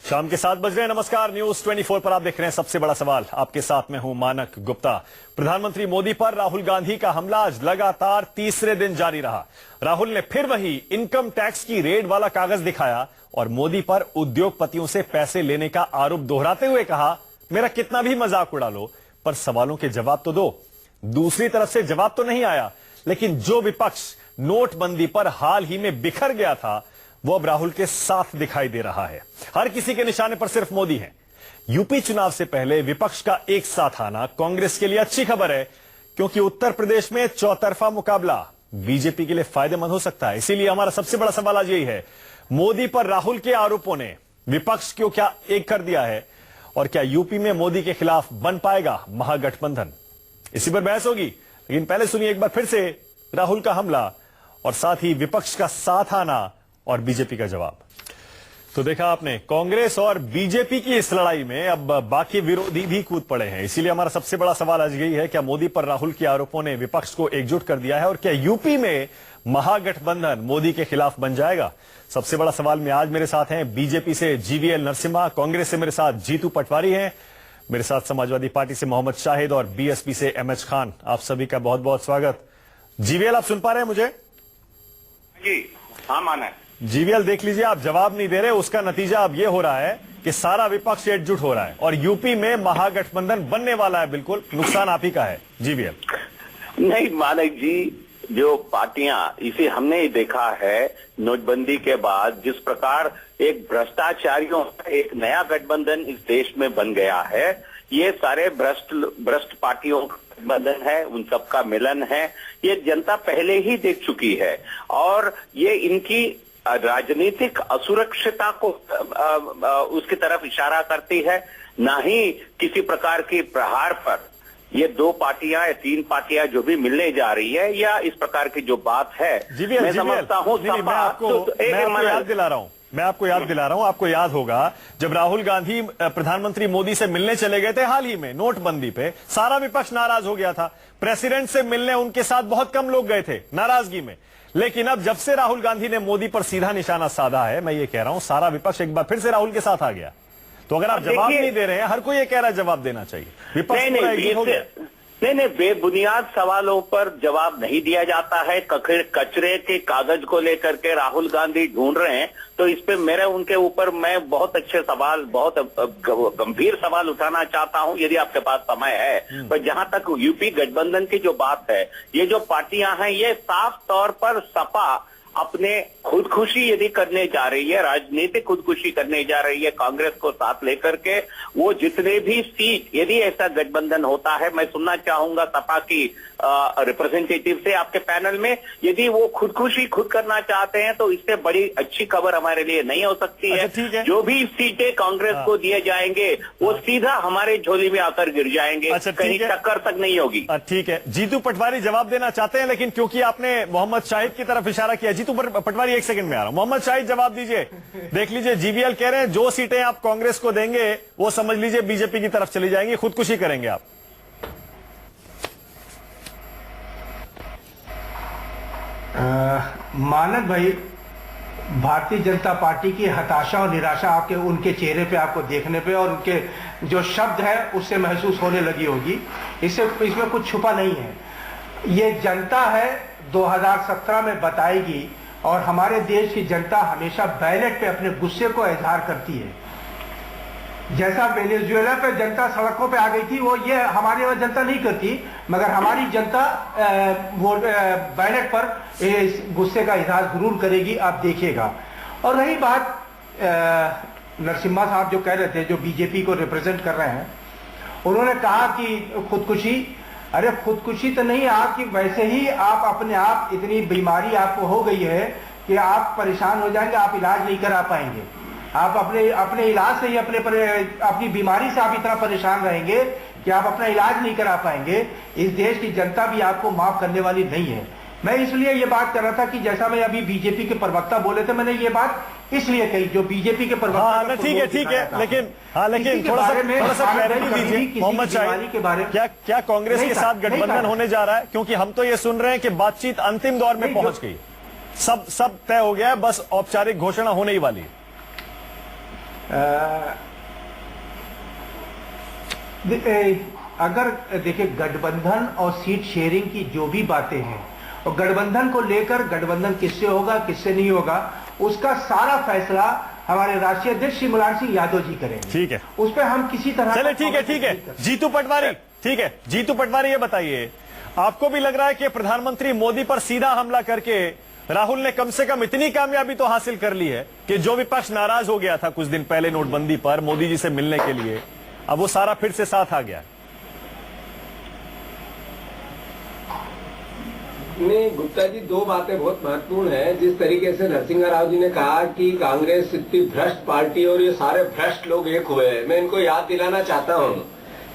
शाम के 7 बज रहे हैं। नमस्कार, न्यूज 24 पर आप देख रहे हैं सबसे बड़ा सवाल। आपके साथ में हूं मानक गुप्ता। प्रधानमंत्री मोदी पर राहुल गांधी का हमला आज लगातार तीसरे दिन जारी रहा। राहुल ने फिर वही इनकम टैक्स की रेड वाला कागज दिखाया और मोदी पर उद्योगपतियों से पैसे लेने का आरोप दोहराते हुए कहा, मेरा कितना भी मजाक उड़ा लो पर सवालों के जवाब तो दो। दूसरी तरफ से जवाब तो नहीं आया, लेकिन जो विपक्ष नोटबंदी पर हाल ही में बिखर गया था वो अब राहुल के साथ दिखाई दे रहा है। हर किसी के निशाने पर सिर्फ मोदी है। यूपी चुनाव से पहले विपक्ष का एक साथ आना कांग्रेस के लिए अच्छी खबर है, क्योंकि उत्तर प्रदेश में चौतरफा मुकाबला बीजेपी के लिए फायदेमंद हो सकता है। इसीलिए हमारा सबसे बड़ा सवाल आज यही है, मोदी पर राहुल के आरोपों ने विपक्ष को क्या एक कर दिया है और क्या यूपी में मोदी के खिलाफ बन पाएगा महागठबंधन? इसी पर बहस होगी, लेकिन पहले सुनिए एक बार फिर से राहुल का हमला और साथ ही विपक्ष का साथ आना और बीजेपी का जवाब। तो देखा आपने, कांग्रेस और बीजेपी की इस लड़ाई में अब बाकी विरोधी भी कूद पड़े हैं। इसीलिए हमारा सबसे बड़ा सवाल आज यही है, क्या मोदी पर राहुल के आरोपों ने विपक्ष को एकजुट कर दिया है और क्या यूपी में महागठबंधन मोदी के खिलाफ बन जाएगा? सबसे बड़ा सवाल में आज मेरे साथ हैं बीजेपी से जीवीएल नरसिम्हा, कांग्रेस से मेरे साथ जीतू पटवारी हैं, मेरे साथ समाजवादी पार्टी से मोहम्मद शाहिद और बीएसपी से एमएच खान। आप सभी का बहुत बहुत स्वागत। जीवीएल, आप सुन पा रहे हैं मुझे? जी हाँ, माना है। जीवीएल, देख लीजिए, आप जवाब नहीं दे रहे, उसका नतीजा अब ये हो रहा है कि सारा विपक्ष एकजुट हो रहा है और यूपी में महागठबंधन बनने वाला है। बिल्कुल नुकसान आप ही का है। जीवीएल नहीं मानक जी, जो पार्टियां, इसे हमने ही देखा है नोटबंदी के बाद जिस प्रकार एक भ्रष्टाचारियों का एक नया गठबंधन इस देश में बन गया है। ये सारे भ्रष्ट पार्टियों का गठबंधन है, उन सबका मिलन है। ये जनता पहले ही देख चुकी है और ये इनकी राजनीतिक असुरक्षितता को उसकी तरफ इशारा करती है, ना ही किसी प्रकार की प्रहार पर। ये दो पार्टियां या तीन पार्टियां जो भी मिलने जा रही है या इस प्रकार की जो बात है, मैं समझता हूं मैं आपको याद दिला रहा हूं, आपको याद होगा जब राहुल गांधी प्रधानमंत्री मोदी से मिलने चले गए थे हाल ही में नोटबंदी पे, सारा विपक्ष नाराज हो गया था। प्रेसिडेंट से मिलने उनके साथ बहुत कम लोग गए थे नाराजगी में। लेकिन अब जब से राहुल गांधी ने मोदी पर सीधा निशाना साधा है, मैं ये कह रहा हूं, सारा विपक्ष एक बार फिर से राहुल के साथ आ गया। तो अगर आप जवाब नहीं दे रहे हैं, हर कोई ये कह रहा है जवाब देना चाहिए, विपक्ष नहीं, बेबुनियाद सवालों पर जवाब नहीं दिया जाता है। कचरे के कागज को लेकर के राहुल गांधी ढूंढ रहे हैं, तो इस पे मेरे उनके ऊपर मैं बहुत अच्छे सवाल, बहुत गंभीर सवाल उठाना चाहता हूं, यदि आपके पास समय है। पर जहां तक यूपी गठबंधन की जो बात है, ये जो पार्टियां हैं, ये साफ तौर पर सपा अपने खुदकुशी यदि करने जा रही है, राजनीतिक खुदकुशी करने जा रही है कांग्रेस को साथ लेकर के। वो जितने भी सीट, यदि ऐसा गठबंधन होता है, मैं सुनना चाहूंगा सपा की रिप्रेजेंटेटिव से आपके पैनल में, यदि वो खुदकुशी खुद करना चाहते हैं तो इससे बड़ी अच्छी खबर हमारे लिए नहीं हो सकती है। जो भी सीटें कांग्रेस को दिए जाएंगे वो सीधा हमारे झोली में आकर गिर जाएंगे, कहीं टक्कर तक नहीं होगी। ठीक है, जीतू पटवारी जवाब देना चाहते हैं, लेकिन क्योंकि आपने मोहम्मद शाहिद की तरफ इशारा किया, जीतू पटवारी एक सेकंड में आ रहा हूं। मोहम्मद शाहिद जवाब दीजिए। देख लीजिए, जीवीएल कह रहे हैं जो सीटें आप कांग्रेस को देंगे वो समझ लीजिए बीजेपी की तरफ चली जाएंगी, खुदकुशी करेंगे आप। मानक भाई, भारतीय जनता पार्टी की हताशा और निराशा आपके उनके चेहरे पे आपको देखने पे और उनके जो शब्द है उससे महसूस होने लगी होगी। इसमें कुछ छुपा नहीं है। ये जनता है 2017 में बताएगी और हमारे देश की जनता हमेशा बैलेट पे अपने गुस्से को इजहार करती है। जैसा वेनेजुएला पे जनता सड़कों पे आ गई थी, वो ये हमारी वहां जनता नहीं करती, मगर हमारी जनता वो बैलेट पर इस गुस्से का इजहार जरूर करेगी, आप देखिएगा। और रही बात नरसिम्हा साहब जो कह रहे थे, जो बीजेपी को रिप्रेजेंट कर रहे हैं, उन्होंने कहा कि खुदकुशी, अरे खुदकुशी तो नहीं, आपकी वैसे ही आप अपने आप, इतनी बीमारी आपको हो गई है कि आप परेशान हो जाएंगे, आप इलाज नहीं करा पाएंगे। आप अपने इलाज से ही अपनी बीमारी से आप इतना परेशान रहेंगे कि आप अपना इलाज नहीं करा पाएंगे। इस देश की जनता भी आपको माफ करने वाली नहीं है। मैं इसलिए ये बात कर रहा था कि जैसा मैं अभी बीजेपी के प्रवक्ता बोले थे, मैंने ये बात इसलिए कही, जो बीजेपी के प्रवक्ता, ठीक है, लेकिन थोड़ा सा क्लैरिटी दीजिए मोहम्मद शाहिद के बारे में। क्या कांग्रेस के साथ गठबंधन होने जा रहा है? क्योंकि हम तो ये सुन रहे हैं कि बातचीत अंतिम दौर में पहुंच गई, सब तय हो गया है, बस औपचारिक घोषणा होने ही वाली है। अगर देखिए गठबंधन और सीट शेयरिंग की जो भी बातें हैं और गठबंधन को लेकर गठबंधन किससे होगा किससे नहीं होगा उसका सारा फैसला हमारे राष्ट्रीय अध्यक्ष श्री मुलायम सिंह यादव जी करेंगे। ठीक है, उस पर हम किसी तरह चले ठीक है जीतू पटवारी, ठीक है जीतू पटवारी, ये बताइए आपको भी लग रहा है कि प्रधानमंत्री मोदी पर सीधा हमला करके राहुल ने कम से कम इतनी कामयाबी तो हासिल कर ली है कि जो विपक्ष नाराज हो गया था कुछ दिन पहले नोटबंदी पर मोदी जी से मिलने के लिए, अब वो सारा फिर से साथ आ गया? नहीं गुप्ता जी, दो बातें बहुत महत्वपूर्ण है। जिस तरीके से नरसिंह राव जी ने कहा कि कांग्रेस इतनी भ्रष्ट पार्टी और ये सारे भ्रष्ट लोग एक हुए हैं, मैं इनको याद दिलाना चाहता हूँ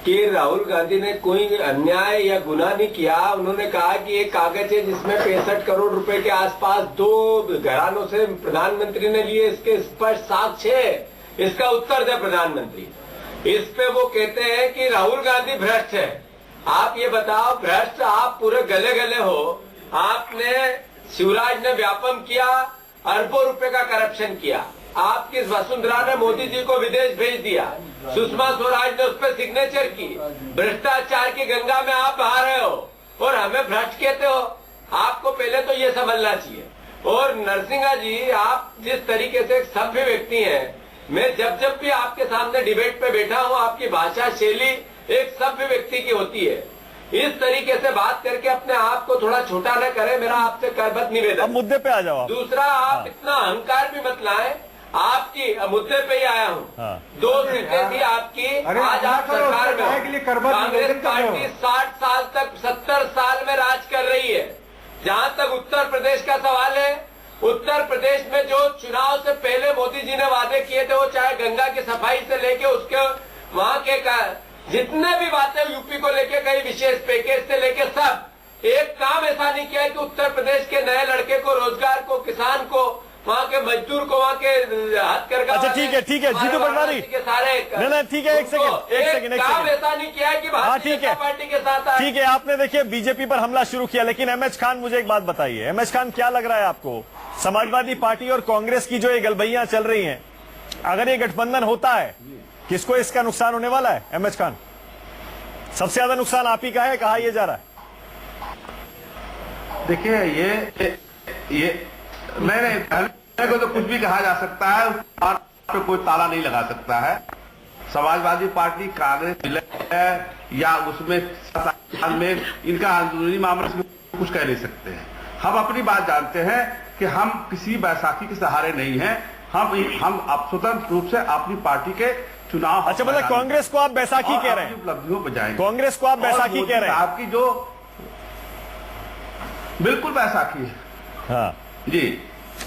कि राहुल गांधी ने कोई अन्याय या गुनाह नहीं किया। उन्होंने कहा कि एक कागज है जिसमें 65 करोड़ रुपए के आसपास 2 घरानों से प्रधानमंत्री ने लिए, इसके स्पष्ट साक्ष्य है। इसका उत्तर दे प्रधानमंत्री। इस पे वो कहते हैं कि राहुल गांधी भ्रष्ट है। आप ये बताओ, भ्रष्ट आप पूरे गले गले हो। आपने शिवराज ने व्यापम किया, अरबों रुपए का करप्शन किया। आपकी वसुंधरा ने मोदी जी को विदेश भेज दिया, सुषमा स्वराज ने उस पर सिग्नेचर की। भ्रष्टाचार की गंगा में आप बहा रहे हो और हमें भ्रष्ट कहते हो। आपको पहले तो ये समझना चाहिए। और नरसिंहा जी, आप जिस तरीके से एक सभ्य व्यक्ति हैं, मैं जब भी आपके सामने डिबेट पे बैठा हूँ, आपकी भाषा शैली एक सभ्य व्यक्ति की होती है। इस तरीके से बात करके अपने आप को थोड़ा छोटा न करें, मेरा आपसे करबद्ध निवेदन। अब मुद्दे पे आ जाओ। दूसरा, आप इतना अहंकार भी मत लाएं। आपकी मुद्दे पे ही आया हूँ। 2 सीटें थी आपकी, आज आप सरकार में। कांग्रेस पार्टी 60 साल तक 70 साल में राज कर रही है। जहाँ तक उत्तर प्रदेश का सवाल है, उत्तर प्रदेश में जो चुनाव से पहले मोदी जी ने वादे किए थे, वो चाहे गंगा की सफाई से लेके उसके वहाँ के जितने भी बातें यूपी को लेके, कई विशेष पैकेज से लेके सब, एक काम ऐसा नहीं किया है कि उत्तर प्रदेश के नए लड़के को, रोजगार को, किसान को, वहाँ के मजदूर को, वहाँ के हथकरघा। अच्छा ठीक है जीतू पटवारी के सारे नहीं ठीक है, एक सेकंड काम ऐसा नहीं किया है कि भारतीय जनता पार्टी के साथ। ठीक है, आपने देखिए बीजेपी पर हमला शुरू किया, लेकिन एमएच खान, मुझे एक बात बताइए, एमएच खान क्या लग रहा है आपको, समाजवादी पार्टी और कांग्रेस की जो ये गलबैयां चल रही हैं, अगर ये गठबंधन होता है, किसको इसका नुकसान होने वाला है? एमएच खान, सबसे ज्यादा नुकसान आप ही का है, कहा यह जा रहा है। देखिए ये नहीं पहले को तो कुछ भी कहा जा सकता है, और पे कोई ताला नहीं लगा सकता है। समाजवादी पार्टी, कांग्रेस है या उसमें इनका अंदरूनी मामला कुछ कह नहीं सकते हैं। हम अपनी बात जानते हैं कि हम किसी बैसाखी के सहारे नहीं हैं। हम स्वतंत्र रूप से अपनी पार्टी के चुनाव। अच्छा, मतलब कांग्रेस को आप बैसाखी कह रहे हैं? उपलब्धियों पर जाएंगे। कांग्रेस को आप बैसाखी कह रहे हैं? आपकी जो बिल्कुल बैसाखी है। हाँ जी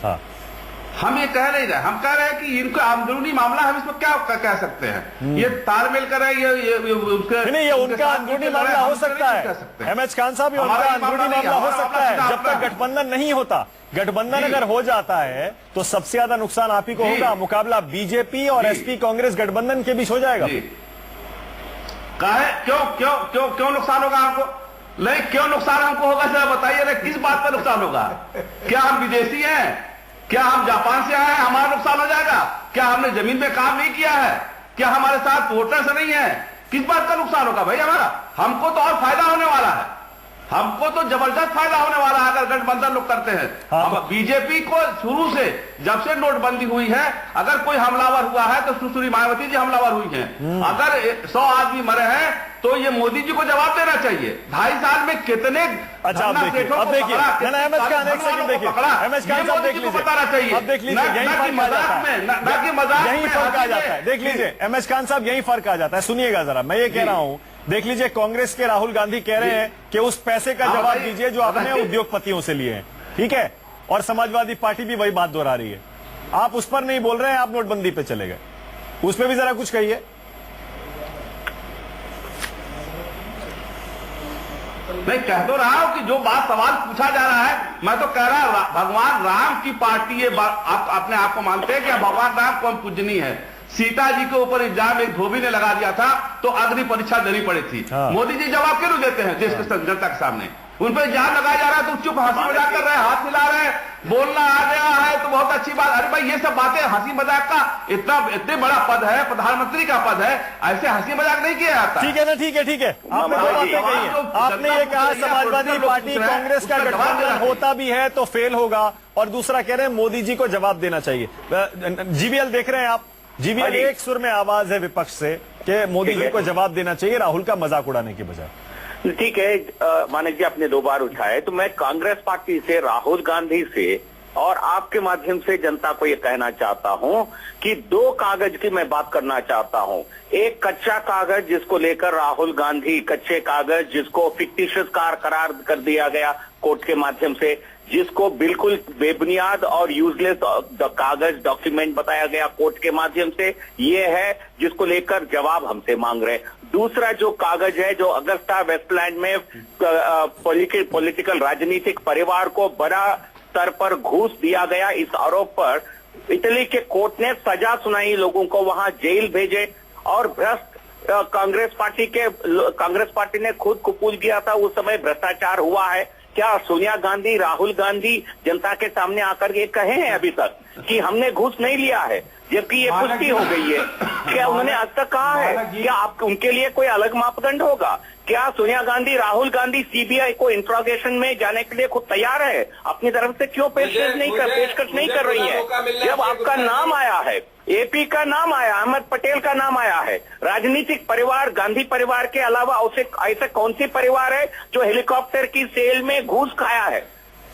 हाँ, हम ये कह नहीं रहे, हम कह रहे हैं कि इनका अंदरूनी मामला, हम इसमें क्या कह सकते हैं? ये तालमेल कर रहे हैं, नहीं, ये उनका अंदरूनी मामला हो सकता है। एमएच खान साहब, ये उनका अंदरूनी मामला हो सकता है। जब तक गठबंधन नहीं होता, गठबंधन अगर हो जाता है तो सबसे ज्यादा नुकसान आप ही को होगा। मुकाबला बीजेपी और एसपी कांग्रेस गठबंधन के बीच हो जाएगा। क्यों नुकसान होगा हमको? नहीं, क्यों नुकसान हमको होगा सर बताइए ना, किस बात पर नुकसान होगा? क्या हम विदेशी हैं? क्या हम जापान से आए हैं, हमारा नुकसान हो जाएगा? क्या हमने जमीन में काम नहीं किया है? क्या हमारे साथ वोटर्स नहीं है? किस बात का नुकसान होगा भाई हमारा? हमको तो और फायदा होने वाला है, हमको तो जबरदस्त फायदा होने वाला है अगर गठबंधन लोग करते हैं। हाँ, बीजेपी को शुरू से, जब से नोटबंदी हुई है, अगर कोई हमलावर हुआ है तो सुश्री मायावती जी हमलावर हुई हैं। अगर 100 आदमी मरे हैं तो ये मोदी जी को जवाब देना चाहिए। 2.5 साल में कितने। अच्छा, अब देखिए एमएच खान, एक सेकंड देखिए, एमएच खान साहब देख लीजिए, बताना चाहिए। अब देख लीजिए, यही फर्क आ जाता है, यही फर्क आ जाता है। देख लीजिए एमएच खान साहब, यही फर्क आ जाता है। सुनिएगा जरा, मैं ये कह रहा हूं, देख लीजिए, कांग्रेस के राहुल गांधी कह रहे हैं कि उस पैसे का जवाब दीजिए जो आपने उद्योगपतियों से लिए हैं, ठीक है? और समाजवादी पार्टी भी वही बात दोहरा रही है। आप उस पर नहीं बोल रहे हैं, आप नोटबंदी पे चले गए, उस पर भी जरा कुछ कहिए। मैं कह तो रहा हूं कि जो बात सवाल पूछा जा रहा है, मैं तो कह रहा हूं भगवान राम की पार्टी ये आप अपने आप को मानते हैं कि भगवान राम कौन पूजनीय है? सीता जी के ऊपर इल्जाम एक धोबी ने लगा दिया था तो अग्नि परीक्षा देनी पड़ी थी। मोदी जी जवाब क्यों देते हैं देश के जनता के सामने? उन पर जान लगाया जा रहा है, तो चुप हंसी मजाक कर रहे हैं, हाथ मिला रहे हैं, बोलना आ गया है तो बहुत अच्छी बात। अरे भाई ये सब बातें हंसी मजाक का इतने बड़ा पद है, प्रधानमंत्री का पद है, ऐसे हंसी मजाक नहीं किया जाता। ठीक है ना, ठीक है, ठीक है, आपने दो बातें कही हैं। आपने ये कहा समाजवादी पार्टी कांग्रेस का गठबंधन होता भी है तो फेल होगा, और दूसरा कह रहे हैं मोदी जी को जवाब देना चाहिए। जीवीएल देख रहे हैं आप, जीवीएल एक सुर में आवाज है विपक्ष से कि मोदी जी को जवाब देना चाहिए राहुल का मजाक उड़ाने की बजाय। ठीक है, मानिक जी आपने 2 बार उठाए, तो मैं कांग्रेस पार्टी से, राहुल गांधी से और आपके माध्यम से जनता को ये कहना चाहता हूं कि 2 कागज की मैं बात करना चाहता हूं। एक कच्चा कागज जिसको लेकर राहुल गांधी, कच्चे कागज जिसको फिक्टिशियस करार कर दिया गया कोर्ट के माध्यम से, जिसको बिल्कुल बेबुनियाद और यूजलेस कागज डॉक्यूमेंट बताया गया कोर्ट के माध्यम से, ये है जिसको लेकर जवाब हमसे मांग रहे हैं। दूसरा जो कागज है, जो अगस्ता वेस्टलैंड में पॉलिटिकल राजनीतिक परिवार को बड़ा स्तर पर घूस दिया गया, इस आरोप पर इटली के कोर्ट ने सजा सुनाई, लोगों को वहां जेल भेजे, और भ्रष्ट कांग्रेस पार्टी ने खुद कबूल किया था उस समय भ्रष्टाचार हुआ है। क्या सोनिया गांधी, राहुल गांधी जनता के सामने आकर ये कहे हैं अभी तक कि हमने घूस नहीं लिया है, जबकि ये पुष्टि हो गई है? क्या उन्होंने आज तक कहा है? क्या आप उनके लिए कोई अलग मापदंड होगा? क्या सोनिया गांधी, राहुल गांधी सीबीआई को इंट्रोगेशन में जाने के लिए खुद तैयार है? अपनी तरफ से क्यों पेशकश नहीं कर रही है? जब आपका नाम आया है, एपी का नाम आया, अहमद पटेल का नाम आया है, राजनीतिक परिवार, गांधी परिवार के अलावा ऐसे कौन सी परिवार है जो हेलीकॉप्टर की सेल में घूस खाया है?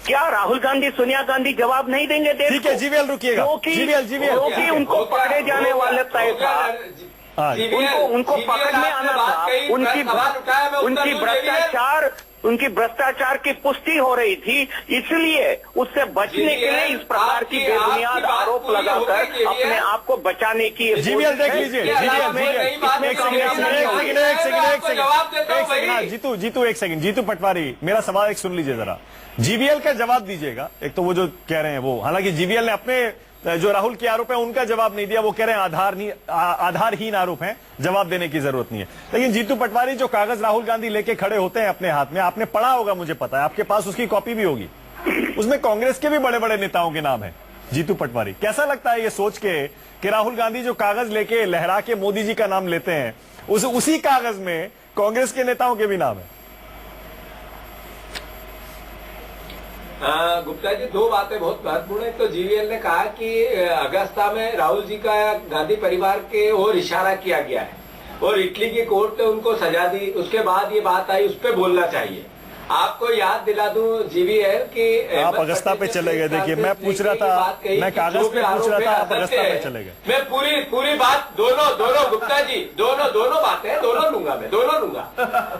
क्या राहुल गांधी, सोनिया गांधी जवाब नहीं देंगे देश को? ठीक है, जीवीएल रुकिएगा, क्योंकि उनको पकड़े जाने वाले तय था, उनको पकड़ में आना था, उनकी भ्रष्टाचार की पुष्टि हो रही थी, इसलिए उससे बचने के लिए इस प्रकार की बेबुनियाद आरोप लगाकर अपने आप को बचाने की। जीवीएल देख लीजिए, जीतू एक सेकंड, जीतू पटवारी मेरा सवाल एक सुन लीजिए जरा, जीवीएल का जवाब दीजिएगा। एक तो वो जो कह रहे हैं वो, हालांकि जीवीएल ने अपने जो राहुल के आरोप है उनका जवाब नहीं दिया, वो कह रहे हैं आधारहीन आरोप है, जवाब देने की जरूरत नहीं है। लेकिन जीतू पटवारी जो कागज राहुल गांधी लेके खड़े होते हैं अपने हाथ में, आपने पढ़ा होगा, मुझे पता है, आपके पास उसकी कॉपी भी होगी, उसमें कांग्रेस के भी बड़े बड़े नेताओं के नाम है। जीतू पटवारी, कैसा लगता है ये सोच के कि राहुल गांधी जो कागज लेके लहरा के मोदी जी का नाम लेते हैं, उसी कागज में कांग्रेस के नेताओं के भी नाम है? गुप्ता जी, 2 बातें बहुत महत्वपूर्ण है। तो जीवीएल ने कहा कि अगस्ता में राहुल जी का गांधी परिवार के ओर इशारा किया गया है और इटली की कोर्ट ने उनको सजा दी, उसके बाद ये बात आई, उस पर बोलना चाहिए। आपको याद दिला दूं जीवीएल कि आप अगस्ता पे चले गए। देखिए, मैं पूछ रहा था, मैं कागज पे पूछ रहा था, आप अगस्ता पे चले गए। मैं पूरी बात दोनों गुप्ता जी, दोनों बातें दोनों लूंगा।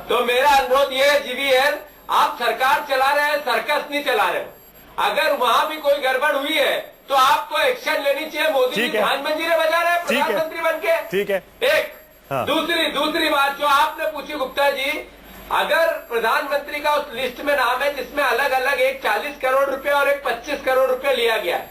तो मेरा अनुरोध ये है जीवीएल, आप सरकार चला रहे हैं, सर्कस नहीं चला रहे। अगर वहां भी कोई गड़बड़ हुई है तो आपको एक्शन लेनी चाहिए। मोदी जी ध्यान मंजीरे बजा रहे हैं प्रधानमंत्री बनके। ठीक है, एक हाँ। दूसरी बात जो आपने पूछी गुप्ता जी, अगर प्रधानमंत्री का उस लिस्ट में नाम है जिसमें अलग अलग एक 40 करोड़ रुपए और एक 25 करोड़ रुपए लिया गया है,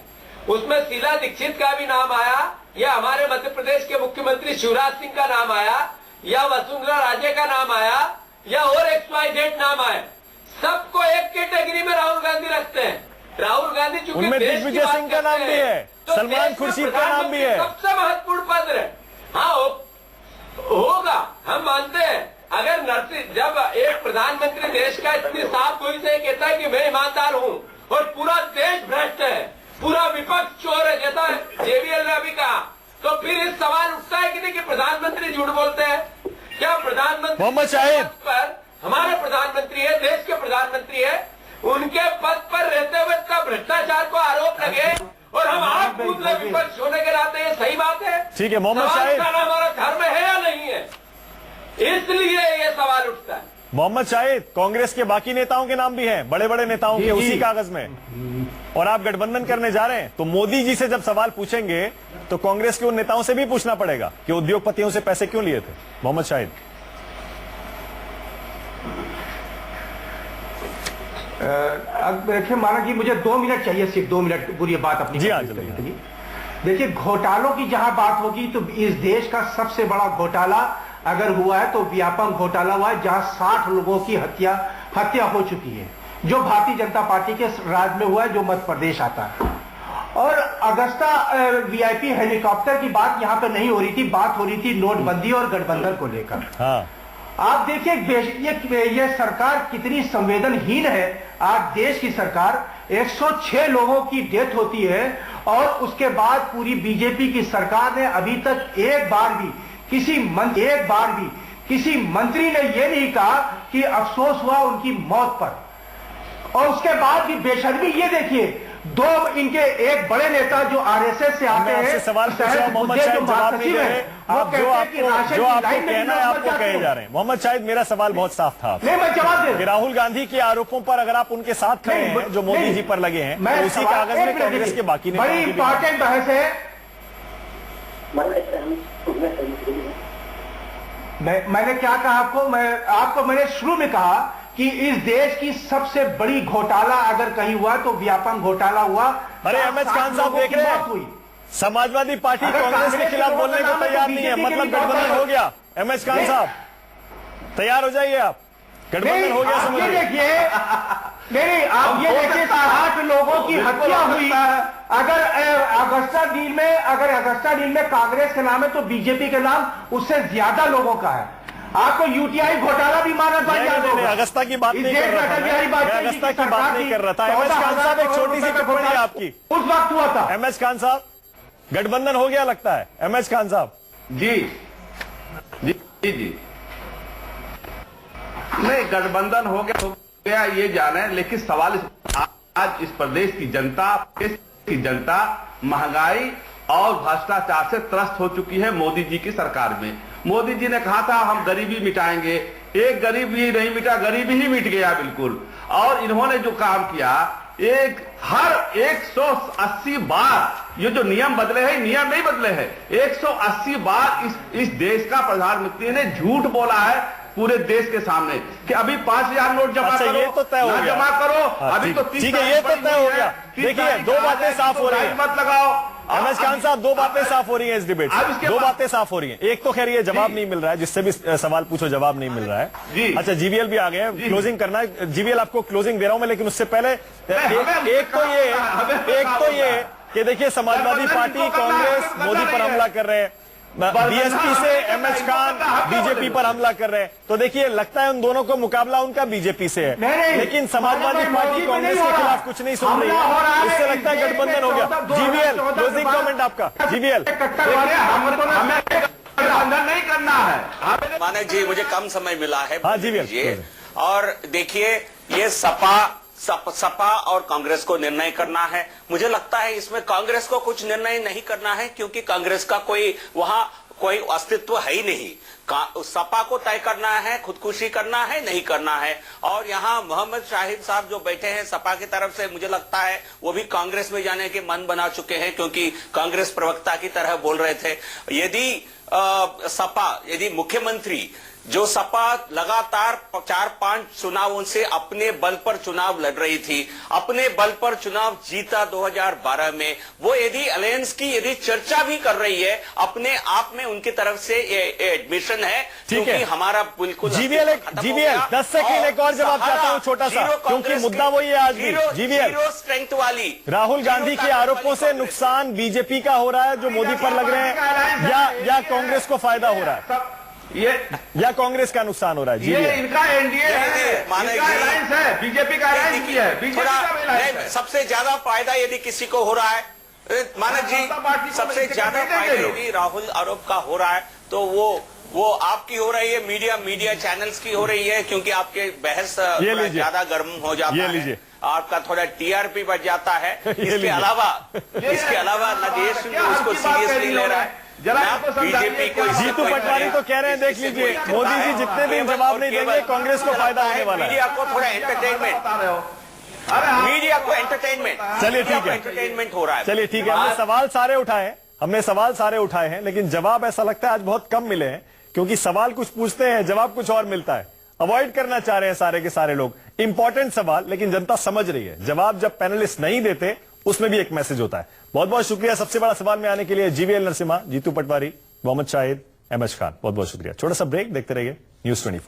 उसमें शीला दीक्षित का भी नाम आया, या हमारे मध्य प्रदेश के मुख्यमंत्री शिवराज सिंह का नाम आया, या वसुंधरा राजे का नाम आया, या और XYZ नाम आया, सबको एक कैटेगरी में राहुल गांधी रखते हैं। राहुल गांधी चूंकि उनमें दिग्विजय सिंह का नाम भी है, सलमान खुर्शीद का नाम भी है, सबसे महत्वपूर्ण पद है। हाँ होगा, हम मानते हैं। अगर जब एक प्रधानमंत्री देश का इतनी साफ गोई से कहता है कि मैं ईमानदार हूँ और पूरा देश भ्रष्ट है, पूरा विपक्ष चोर है, जैसा जेवीएल ने अभी कहा, तो फिर इस सवाल उठता है कि नहीं कि प्रधानमंत्री झूठ बोलते हैं? क्या प्रधानमंत्री मोहम्मद शाहिद पर हमारे प्रधानमंत्री है, देश के प्रधानमंत्री है, उनके पद पर रहते हुए इतना भ्रष्टाचार को आरोप लगे और हम आप पूछ रहे विपक्ष होने के नाते, ये सही बात है? ठीक है, मोहम्मद शाहिद, हमारा धर्म है या नहीं है, इसलिए ये सवाल उठता है। मोहम्मद शाहिद, कांग्रेस के बाकी नेताओं के नाम भी हैं, बड़े बड़े नेताओं के उसी कागज में, और आप गठबंधन करने जा रहे हैं, तो मोदी जी से जब सवाल पूछेंगे तो कांग्रेस के उन नेताओं से भी पूछना पड़ेगा कि उद्योगपतियों से पैसे क्यों लिए थे। मोहम्मद शाहिद, देखिए माना कि मुझे 2 मिनट चाहिए, सिर्फ 2 मिनट पूरी बात अपनी जी हाँ। देखिए, घोटालों की जहां बात होगी तो इस देश का सबसे बड़ा घोटाला अगर हुआ है तो व्यापक घोटाला हुआ है, जहां 60 लोगों की हत्या हो चुकी है, जो भारतीय जनता पार्टी के राज में हुआ है, जो मध्य प्रदेश आता है। और अगस्ता वीआईपी हेलीकॉप्टर की बात यहां पे नहीं हो रही थी, बात हो रही थी नोटबंदी और गठबंधन को लेकर। हाँ। आप देखिए ये सरकार कितनी संवेदनहीन है। आज देश की सरकार 106 लोगों की डेथ होती है और उसके बाद पूरी बीजेपी की सरकार ने अभी तक एक बार भी किसी मंत्री ने यह नहीं कहा कि अफसोस हुआ उनकी मौत पर। और उसके बाद भी बेशर्मी, ये देखिए, दो इनके एक बड़े नेता जो आरएसएस से आते हैं, सवाल पूछ रहा हूं, मोहम्मद शाहिद जवाब नहीं दे रहे। आप जो आपको कहना है आपको कहे जा रहे हैं। मोहम्मद शाहिद, मेरा सवाल बहुत साफ था। नहीं, मैं जवाब दे। राहुल गांधी के आरोपों पर अगर आप उनके साथ खड़े हैं जो मोदी जी पर लगे हैं, तो उसी कागज में कांग्रेस के बाकी ने बड़ी इंपॉर्टेंट बहस है। मैंने क्या कहा आपको मैंने शुरू में कहा कि इस देश की सबसे बड़ी घोटाला अगर कहीं हुआ तो व्यापक घोटाला हुआ। अरे एमएच खान साहब देख रहे हैं, समाजवादी पार्टी कांग्रेस के खिलाफ बोलने को तैयार नहीं है, मतलब गठबंधन हो गया। एमएच खान साहब तैयार हो जाइए, आप गठबंधन हो गया। समझ देखिए, नहीं, आप ये देखिए, 60 लोगों की हत्या हुई। अगर अगस्ता डील में कांग्रेस के नाम है तो बीजेपी के नाम उससे ज्यादा लोगों का है। आपको यूटीआई घोटाला भी माना जाएगा। अगस्ता की बात नहीं कर रहा था, मैं अगस्ता की बात नहीं कर रहा था। एमएच खान साहब, एक छोटी सी टिप्पणी आपकी। उस वक्त हुआ था। एमएच खान साहब, गठबंधन हो गया लगता है। एमएच खान साहब जी जी जी जी नहीं, गठबंधन हो गया ये जाने, लेकिन सवाल आज इस प्रदेश की जनता महंगाई और भ्रष्टाचार से त्रस्त हो चुकी है मोदी जी की सरकार में। मोदी जी ने कहा था हम गरीबी मिटाएंगे, एक गरीब भी नहीं मिटा, गरीबी ही मिट गया बिल्कुल। और इन्होंने जो काम किया, हर 180 बार ये जो नियम बदले हैं, नियम नहीं बदले हैं, 180 बार इस देश का प्रधानमंत्री ने झूठ बोला है पूरे देश के सामने कि अभी 5000 नोट जमा करो, ये तो तय हो गया। जमा करो। अभी तो ठीक है, ये तो तय हो गया। देखिए, दो बातें साफ हो रही है। मत लगाओ एमएच खान साहब, दो बातें साफ हो रही हैं इस डिबेट से। दो बातें साफ हो रही हैं। एक तो खैर ये जवाब नहीं मिल रहा है, जिससे भी सवाल पूछो जवाब नहीं मिल रहा है। अच्छा, जीवीएल भी आ गए हैं, क्लोजिंग करना है। जीवीएल आपको क्लोजिंग दे रहा हूं मैं, लेकिन उससे पहले एक तो ये कि देखिए, समाजवादी पार्टी कांग्रेस मोदी पर हमला कर रहे हैं, बीएसपी से एमएच खान बीजेपी पर हमला कर रहे हैं। तो देखिए, लगता है उन दोनों को मुकाबला उनका बीजेपी से है, लेकिन समाजवादी पार्टी कांग्रेस के खिलाफ कुछ नहीं सुन रही है। इससे लगता है गठबंधन हो गया। जीवीएल, क्लोजिंग कमेंट आपका। जीवीएल, हमें गठबंधन नहीं करना है। मानक जी, मुझे कम समय मिला है। हाँ, जीवीएल। और देखिए, ये सपा और कांग्रेस को निर्णय करना है। मुझे लगता है इसमें कांग्रेस को कुछ निर्णय नहीं करना है, क्योंकि कांग्रेस का वहां कोई अस्तित्व है ही नहीं। सपा को तय करना है, खुदकुशी करना है, नहीं करना है। और यहाँ मोहम्मद शाहिद साहब जो बैठे हैं सपा की तरफ से, मुझे लगता है वो भी कांग्रेस में जाने के मन बना चुके हैं, क्योंकि कांग्रेस प्रवक्ता की तरह बोल रहे थे। यदि मुख्यमंत्री जो सपा लगातार 4-5 चुनावों से अपने बल पर चुनाव लड़ रही थी, अपने बल पर चुनाव जीता 2012 में, वो यदि अलायंस की यदि चर्चा भी कर रही है, अपने आप में उनकी तरफ से ये एडमिशन है, क्योंकि हमारा बिल्कुल जीवीएल 10 सेकंड एक और जवाब चाहता हूं छोटा सा, क्योंकि मुद्दा वही है आज भी। जीवीएल, स्ट्रेंथ वाली राहुल गांधी के आरोपों से नुकसान बीजेपी का हो रहा है जो मोदी पर लग रहे हैं, या कांग्रेस को फायदा हो रहा है, या कांग्रेस का नुकसान हो रहा है? ये इनका एनडीए है, इनका अलायंस है, बीजेपी का अलायंस की है, बीजेपी का अलायंस है। सबसे ज्यादा फायदा यदि किसी को हो रहा है, मानक जी, सबसे ज्यादा फायदा यदि राहुल आरोप का हो रहा है, तो वो आपकी हो रही है, मीडिया चैनल्स की हो रही है, क्योंकि आपके बहस ज्यादा गर्म हो जाता है, आपका थोड़ा टीआरपी बढ़ जाता है। इसके अलावा नदेश उसको सीरियसली ले रहा है। बीजेपी को जीतू पटवारी तो कह रहे हैं, देख लीजिए, मोदी जी जितने दिन जवाब नहीं देंगे कांग्रेस को फायदा होने वाला है। मीडिया को थोड़ा एंटरटेनमेंट, चलिए ठीक है, एंटरटेनमेंट हो रहा है। चलिए ठीक है, हमने सवाल सारे उठाए हैं, लेकिन जवाब ऐसा लगता है आज बहुत कम मिले हैं, क्योंकि सवाल कुछ पूछते हैं, जवाब कुछ और मिलता है। अवॉइड करना चाह रहे हैं सारे के सारे लोग इंपॉर्टेंट सवाल, लेकिन जनता समझ रही है। जवाब जब पैनलिस्ट नहीं देते उसमें भी एक मैसेज होता है। बहुत बहुत शुक्रिया सबसे बड़ा सवाल में आने के लिए GVL Narasimha, Jitu Patwari, Mohammad Shahid, M H Khan, बहुत बहुत शुक्रिया। छोटा सा ब्रेक, देखते रहिए न्यूज 24।